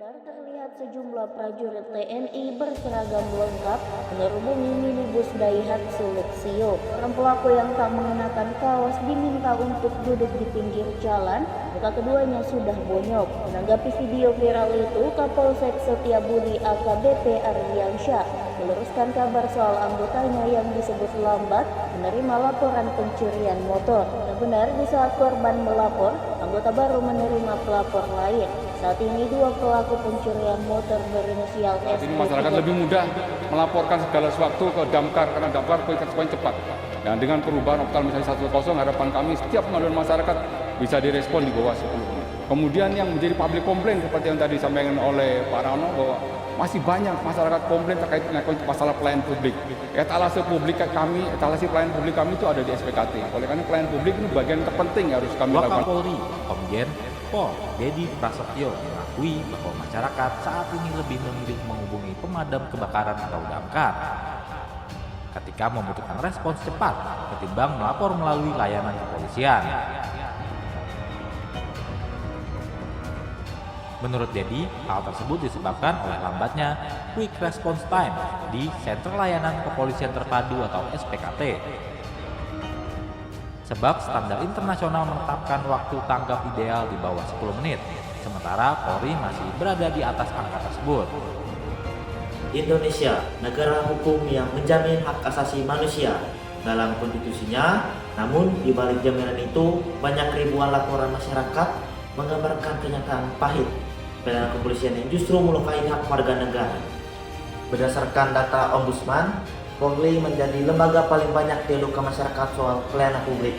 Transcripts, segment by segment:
Beredar terlihat sejumlah prajurit TNI berseragam lengkap menyerubungi minibus Daihatsu Luxio. Orang pelaku yang tak mengenakan kaos diminta untuk duduk di pinggir jalan, muka keduanya sudah bonyok. Menanggapi video viral itu, Kapolsek Setiabudi AKBP Ardiansyah meluruskan kabar soal anggotanya yang disebut lambat menerima laporan pencurian motor. Benar, di saat korban melapor, anggota baru menerima pelapor lain. Saat ini dua pelaku pencurian motor berinisial S. Ini masyarakat lebih mudah melaporkan segala sesuatu ke Damkar karena Damkar komunikasi cepat. Dan dengan perubahan oktal misalnya 10, harapan kami setiap pengaduan masyarakat bisa direspon di bawah 10 menit. Kemudian yang menjadi public complaint seperti yang tadi disampaikan oleh Pak Rano bahwa masih banyak masyarakat komplain terkait dengan masalah pelayanan publik. Etalase pelayanan publik kami itu ada di SPKT. Oleh karena pelayanan publik itu bagian terpenting yang harus kami lakukan. Wakapolri, Komjen Pol Dedi Prasetyo mengakui bahwa masyarakat saat ini lebih memilih menghubungi pemadam kebakaran atau damkar ketika membutuhkan respons cepat ketimbang melapor melalui layanan kepolisian. Menurut Dedi, hal tersebut disebabkan oleh lambatnya Quick Response Time di Sentra Layanan Kepolisian Terpadu atau SPKT. Sebab standar internasional menetapkan waktu tanggap ideal di bawah 10 menit, sementara Polri masih berada di atas angka tersebut. Indonesia, negara hukum yang menjamin hak asasi manusia dalam konstitusinya, namun di balik jaminan itu banyak ribuan laporan masyarakat menggambarkan kenyataan pahit pelayanan kepolisian yang justru melukai hak warga negara. Berdasarkan data Ombudsman, Polri menjadi lembaga paling banyak diadukan masyarakat soal pelayanan publik.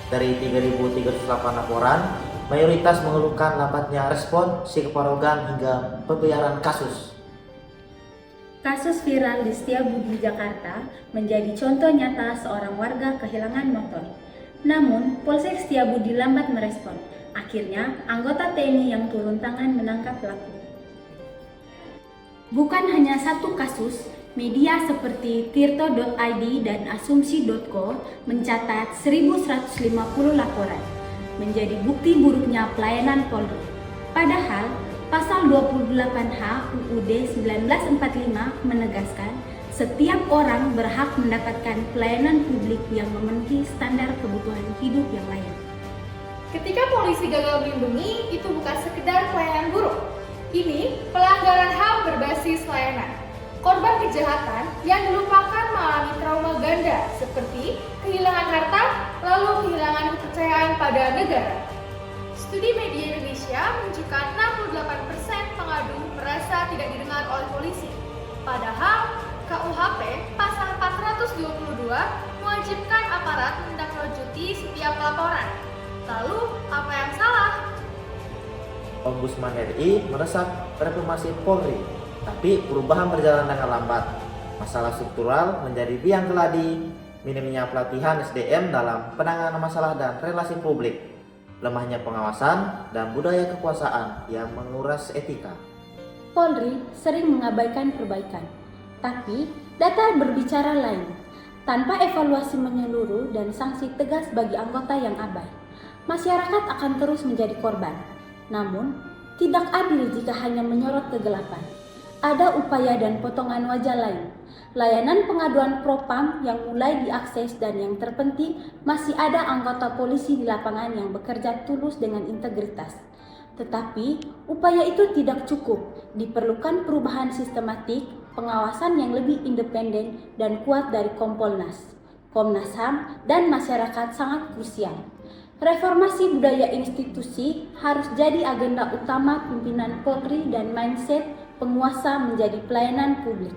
Dari 3.308 laporan, mayoritas mengeluhkan lambatnya respon, keparogan hingga pembayaran kasus. Kasus viral di Setiabudi, Jakarta menjadi contoh nyata seorang warga kehilangan motor. Namun, Polsek Setiabudi lambat merespon. Akhirnya, anggota TNI yang turun tangan menangkap pelaku. Bukan hanya satu kasus, media seperti tirto.id dan asumsi.co mencatat 1.150 laporan, menjadi bukti buruknya pelayanan Polri. Padahal, Pasal 28H UUD 1945 menegaskan setiap orang berhak mendapatkan pelayanan publik yang memenuhi standar kebutuhan hidup yang layak. Ketika polisi gagal melindungi, itu bukan sekedar pelayanan buruk. Ini pelanggaran HAM berbasis layanan. Korban kejahatan yang dilupakan mengalami trauma ganda seperti kehilangan harta, lalu kehilangan kepercayaan pada negara. Studi Media Indonesia menunjukkan 68% pengadu merasa tidak didengar oleh polisi. Padahal KUHP pasal 422 mewajibkan aparat menindaklanjuti setiap laporan. Lalu, apa yang salah? Ombudsman RI meresap reformasi Polri, tapi perubahan berjalan dengan lambat. Masalah struktural menjadi biang keladi, minimnya pelatihan SDM dalam penanganan masalah dan relasi publik, lemahnya pengawasan, dan budaya kekuasaan yang menguras etika. Polri sering mengabaikan perbaikan, tapi data berbicara lain. Tanpa evaluasi menyeluruh dan sanksi tegas bagi anggota yang abai, masyarakat akan terus menjadi korban. Namun, tidak adil jika hanya menyorot kegelapan. Ada upaya dan potongan wajah lain. Layanan pengaduan Propam yang mulai diakses dan yang terpenting masih ada anggota polisi di lapangan yang bekerja tulus dengan integritas. Tetapi, upaya itu tidak cukup. Diperlukan perubahan sistematik, pengawasan yang lebih independen dan kuat dari Kompolnas, Komnas HAM, dan masyarakat sangat krusial. Reformasi budaya institusi harus jadi agenda utama pimpinan Polri dan mindset penguasa menjadi pelayanan publik.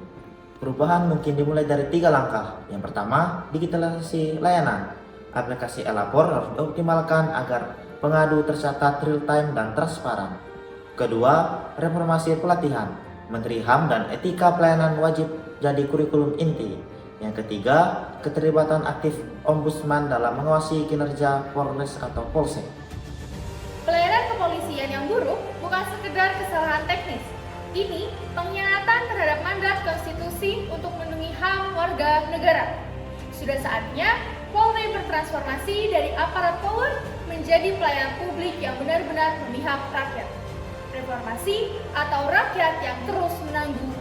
Perubahan mungkin dimulai dari 3 langkah. Yang pertama, digitalisasi layanan. Aplikasi e-lapor harus dioptimalkan agar pengadu tercatat real time dan transparan. Kedua, reformasi pelatihan. Menteri HAM dan etika pelayanan wajib jadi kurikulum inti. Yang ketiga, keterlibatan aktif Ombudsman dalam mengawasi kinerja Polres atau Polsek. Pelayanan kepolisian yang buruk bukan sekedar kesalahan teknis. Ini pengkhianatan terhadap mandat konstitusi untuk melindungi HAM warga negara. Sudah saatnya Polri bertransformasi dari aparat power menjadi pelayanan publik yang benar-benar memihak rakyat. informasi atau rakyat yang terus menanggung